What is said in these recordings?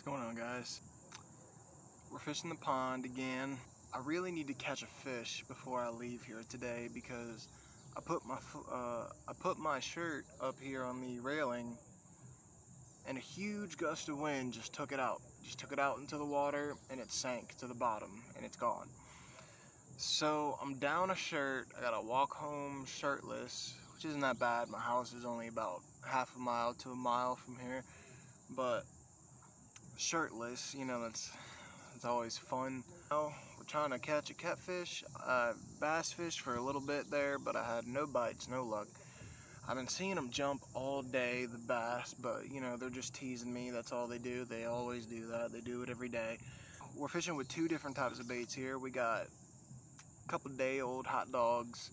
What's going on, guys? We're fishing the pond again. I really need to catch a fish before I leave here today because I put my shirt up here on the railing and a huge gust of wind just took it out. Just took it out into the water and it sank to the bottom and it's gone. So I'm down a shirt. I gotta walk home shirtless, which isn't that bad. My house is only about half a mile to a mile from here, but shirtless, you know, that's always fun. We're trying to catch a catfish, bass fish for a little bit there, but I had no bites, no luck. I've been seeing them jump all day, the bass, but you know, they're just teasing me. That's all they do. They always do that. They do it every day. We're fishing with two different types of baits here. We got a couple day-old hot dogs,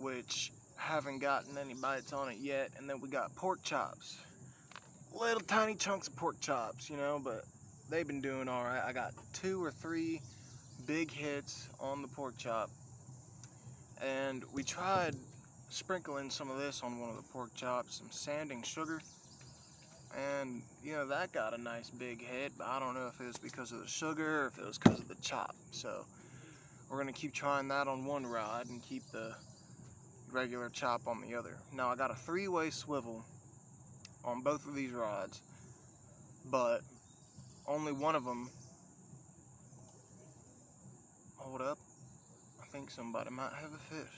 which haven't gotten any bites on it yet, and then we got pork chops. Little tiny chunks of pork chops, you know, but they've been doing all right. I got 2 or 3 big hits on the pork chop, and we tried sprinkling some of this on one of the pork chops, some sanding sugar, and you know, that got a nice big hit, but I don't know if it was because of the sugar or if it was because of the chop. So we're gonna keep trying that on one rod and keep the regular chop on the other. Now I got a 3-way swivel on both of these rods, but only one of them. Hold up, I think somebody might have a fish.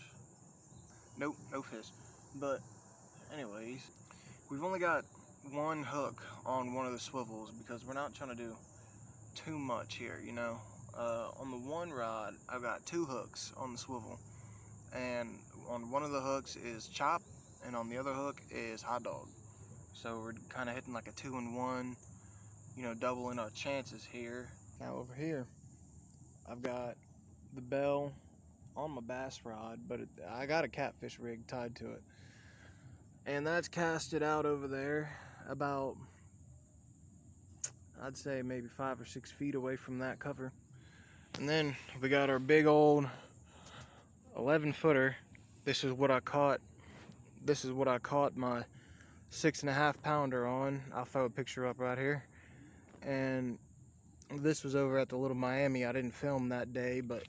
Nope, no fish. But anyways, we've only got one hook on one of the swivels because we're not trying to do too much here, you know. On the one rod, I've got 2 hooks on the swivel, and on one of the hooks is chop, and on the other hook is hot dog. So we're kind of hitting like a 2-in-1, you know, doubling our chances here. Now over here, I've got the bell on my bass rod, but I got a catfish rig tied to it, and that's casted out over there about, I'd say maybe 5 or 6 feet away from that cover. And then we got our big old 11-footer. This is what I caught my 6.5 pounder on. I'll throw a picture up right here. And this was over at the Little Miami. I didn't film that day, but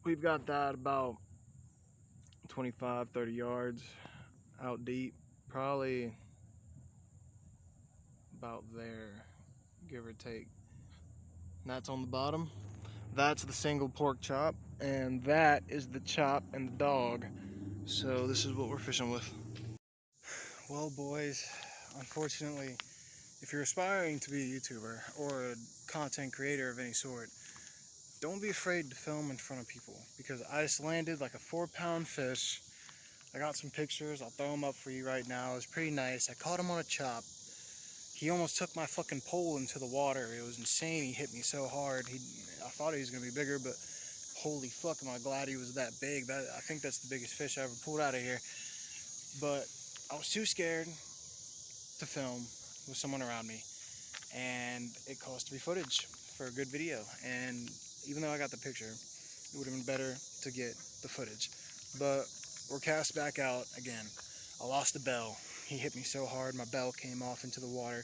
we've got that about 25-30 yards out deep, probably about there, give or take. And that's on the bottom. That's the single pork chop, and that is the chop and the dog. So this is what we're fishing with. Well, boys, unfortunately, if you're aspiring to be a YouTuber or a content creator of any sort, don't be afraid to film in front of people, because I just landed like a 4-pound fish. I got some pictures. I'll throw them up for you right now. It was pretty nice. I caught him on a chop. He almost took my fucking pole into the water. It was insane. He hit me so hard. I thought he was going to be bigger, but holy fuck, am I glad he was that big. I think that's the biggest fish I ever pulled out of here. But I was too scared to film with someone around me, and it cost me footage for a good video. And even though I got the picture, it would have been better to get the footage. But we're cast back out again. I lost the bell. He hit me so hard, my bell came off into the water.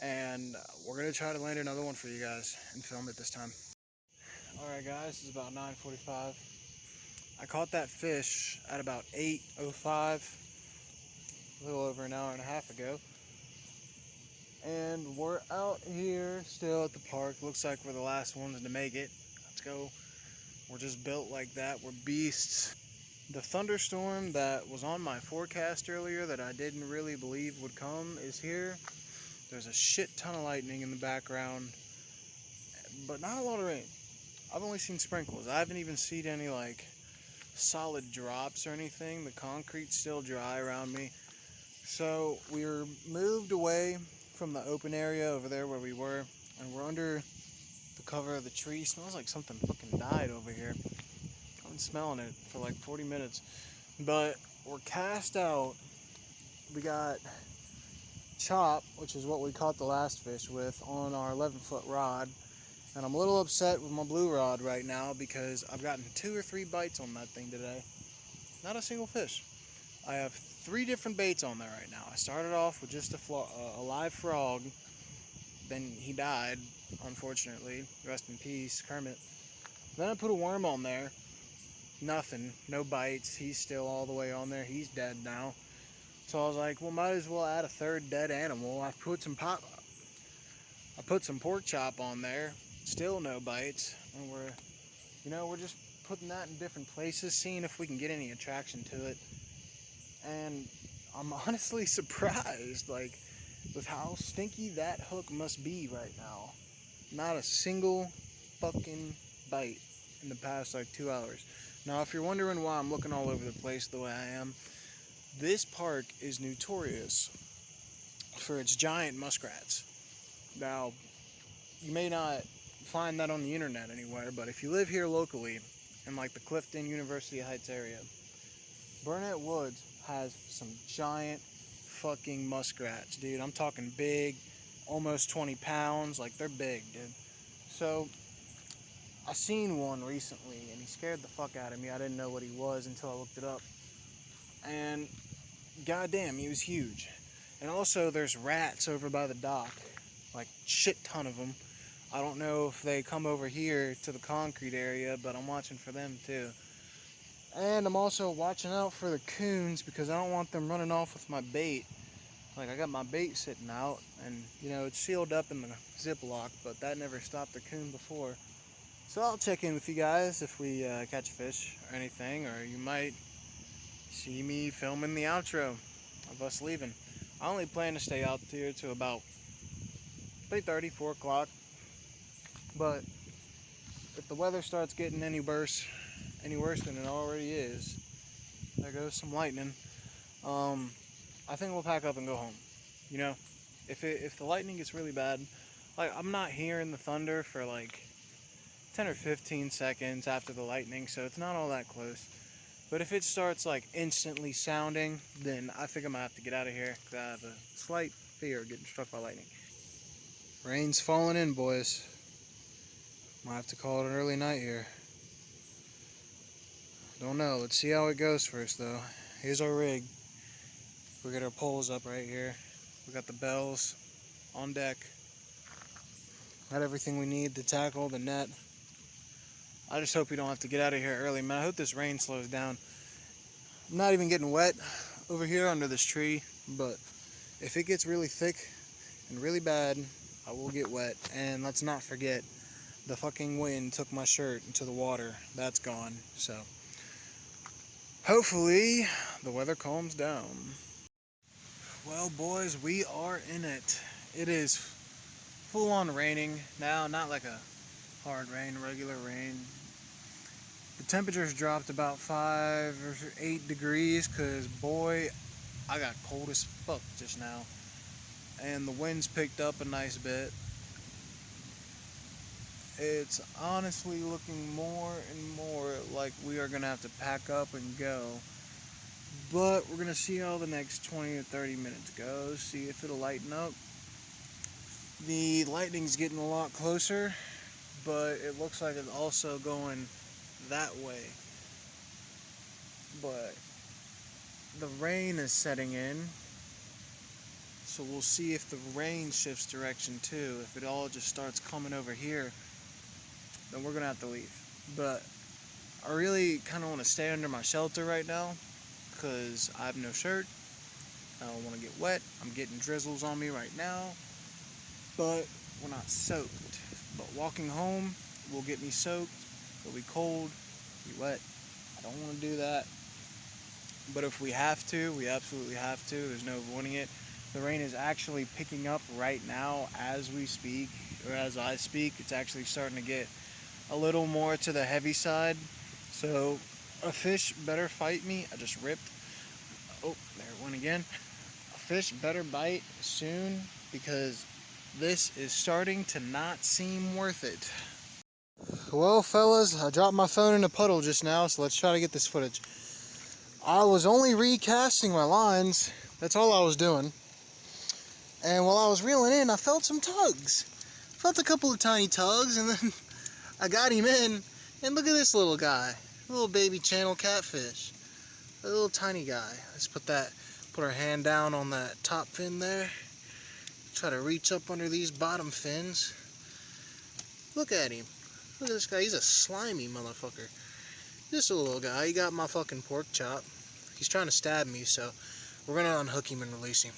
And we're gonna try to land another one for you guys and film it this time. Alright guys, it's about 9:45. I caught that fish at about 8:05, a little over an hour and a half ago. And we're out here still at the park. Looks like we're the last ones to make it. Let's go. We're just built like that. We're beasts. The thunderstorm that was on my forecast earlier that I didn't really believe would come is here. There's a shit ton of lightning in the background, but not a lot of rain. I've only seen sprinkles. I haven't even seen any like solid drops or anything. The concrete's still dry around me. So we're moved away from the open area over there where we were, and we're under the cover of the tree. Smells like something fucking died over here. I've been smelling it for like 40 minutes. But we're cast out. We got chop, which is what we caught the last fish with, on our 11-foot rod. And I'm a little upset with my blue rod right now because I've gotten 2 or 3 bites on that thing today. Not a single fish. I have 3 different baits on there right now. I started off with just a live frog. Then he died, unfortunately. Rest in peace, Kermit. Then I put a worm on there. Nothing. No bites. He's still all the way on there. He's dead now. So I was like, well, might as well add a 3rd dead animal. I put some pork chop on there. Still no bites. And we're just putting that in different places, seeing if we can get any attraction to it. And I'm honestly surprised, like, with how stinky that hook must be right now. Not a single fucking bite in the past, like, 2 hours. Now, if you're wondering why I'm looking all over the place the way I am, this park is notorious for its giant muskrats. Now, you may not find that on the internet anywhere, but if you live here locally, in like the Clifton, University Heights area, Burnet Woods has some giant fucking muskrats, dude. I'm talking big, almost 20 pounds, like they're big, dude. So, I seen one recently, and he scared the fuck out of me. I didn't know what he was until I looked it up. And, goddamn, he was huge. And also, there's rats over by the dock, like shit ton of them. I don't know if they come over here to the concrete area, but I'm watching for them too. And I'm also watching out for the coons because I don't want them running off with my bait. Like, I got my bait sitting out, and you know, it's sealed up in the Ziploc, but that never stopped the coon before. So I'll check in with you guys if we catch a fish or anything, or you might see me filming the outro of us leaving. I only plan to stay out here to about 3:30, 4 o'clock. But if the weather starts getting any worse than it already is, there goes some lightning. I think we'll pack up and go home. You know, if the lightning gets really bad, like, I'm not hearing the thunder for like 10 or 15 seconds after the lightning, so it's not all that close. But if it starts like instantly sounding, then I think I'm gonna have to get out of here because I have a slight fear of getting struck by lightning. Rain's falling in, boys. Might have to call it an early night here. Don't know. Let's see how it goes first, though. Here's our rig. We got our poles up right here. We got the bells on deck. Got everything we need to tackle the net. I just hope we don't have to get out of here early, man. I hope this rain slows down. I'm not even getting wet over here under this tree, but if it gets really thick and really bad, I will get wet. And let's not forget, the fucking wind took my shirt into the water. That's gone. So, hopefully, the weather calms down. Well, boys, we are in it. It is full on raining now, not like a hard rain, regular rain. The temperature's dropped about 5 or 8 degrees because, boy, I got cold as fuck just now. And the wind's picked up a nice bit. It's honestly looking more and more like we are going to have to pack up and go. But we're going to see how the next 20 or 30 minutes goes, see if it'll lighten up. The lightning's getting a lot closer, but it looks like it's also going that way. But the rain is setting in, so we'll see if the rain shifts direction too. If it all just starts coming over here, then we're gonna have to leave. But I really kind of want to stay under my shelter right now because I have no shirt. I don't want to get wet. I'm getting drizzles on me right now, but we're not soaked. But walking home will get me soaked. It'll be cold, be wet. I don't want to do that. But if we have to, we absolutely have to. There's no avoiding it. The rain is actually picking up right now as we speak, or as I speak. It's actually starting to get a little more to the heavy side. So a fish better fight me. I just ripped. Oh, there it went again. A fish better bite soon because this is starting to not seem worth it. Well, fellas, I dropped my phone in a puddle just now, so let's try to get this footage. I was only recasting my lines. That's all I was doing. And while I was reeling in, I felt some tugs. Felt a couple of tiny tugs, and then I got him in. And look at this little guy. Little baby channel catfish. A little tiny guy. Let's put that Put our hand down on that top fin there. Try to reach up under these bottom fins. Look at him. Look at this guy. He's a slimy motherfucker. Just a little guy. He got my fucking pork chop. He's trying to stab me, so we're going to unhook him and release him.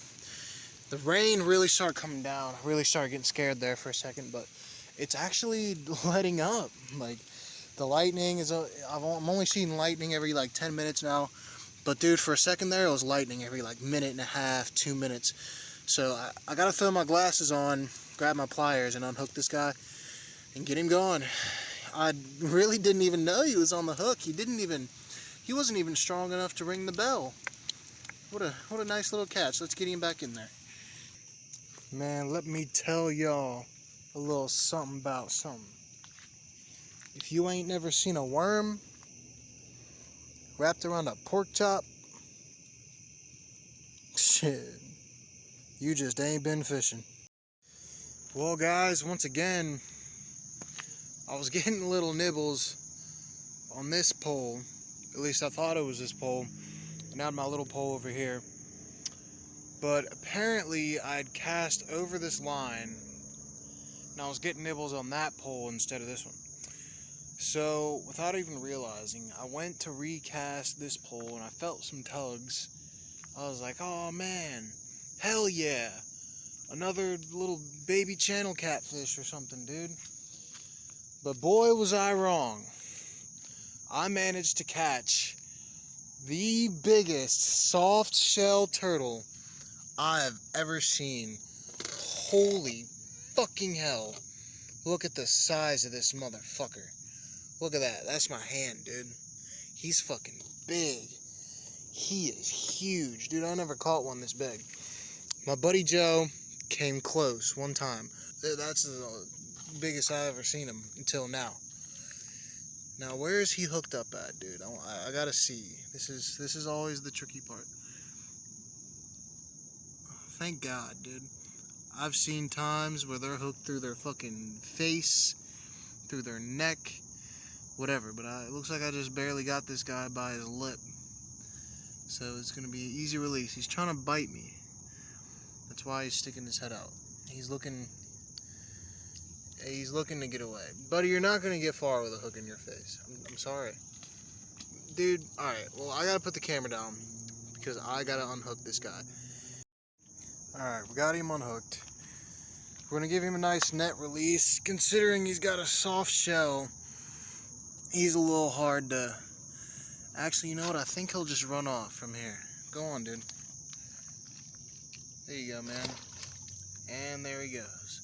The rain really started coming down. I really started getting scared there for a second, but it's actually letting up. Like, the lightning is... I'm only seeing lightning every, like, 10 minutes now. But, dude, for a second there, it was lightning every, like, minute and a half, 2 minutes. So, I got to throw my glasses on, grab my pliers, and unhook this guy and get him going. I really didn't even know he was on the hook. He wasn't even strong enough to ring the bell. What a nice little catch. Let's get him back in there. Man, let me tell y'all a little something about something. If you ain't never seen a worm wrapped around a pork chop, shit, you just ain't been fishing. Well, guys, once again, I was getting little nibbles on this pole. At least I thought it was this pole. And I had my little pole over here. But apparently I'd cast over this line and I was getting nibbles on that pole instead of this one. So without even realizing, I went to recast this pole and I felt some tugs. I was like, oh man, hell yeah. Another little baby channel catfish or something, dude. But boy, was I wrong. I managed to catch the biggest soft shell turtle I have ever seen. Holy fucking hell. Look at the size of this motherfucker. Look at that. That's my hand, dude. He's fucking big. He is huge. Dude, I never caught one this big. My buddy Joe came close one time. That's the biggest I've ever seen him until now. Now, where is he hooked up at, dude? I gotta see. This is always the tricky part. Thank God, dude. I've seen times where they're hooked through their fucking face, through their neck, whatever. But it looks like I just barely got this guy by his lip. So it's gonna be an easy release. He's trying to bite me. That's why he's sticking his head out. He's looking to get away. Buddy, you're not gonna get far with a hook in your face. I'm sorry. Dude, alright, well, I gotta put the camera down because I gotta unhook this guy. Alright, we got him unhooked. We're gonna give him a nice net release. Considering he's got a soft shell, he's a little hard to... Actually, you know what? I think he'll just run off from here. Go on, dude. There you go, man. And there he goes.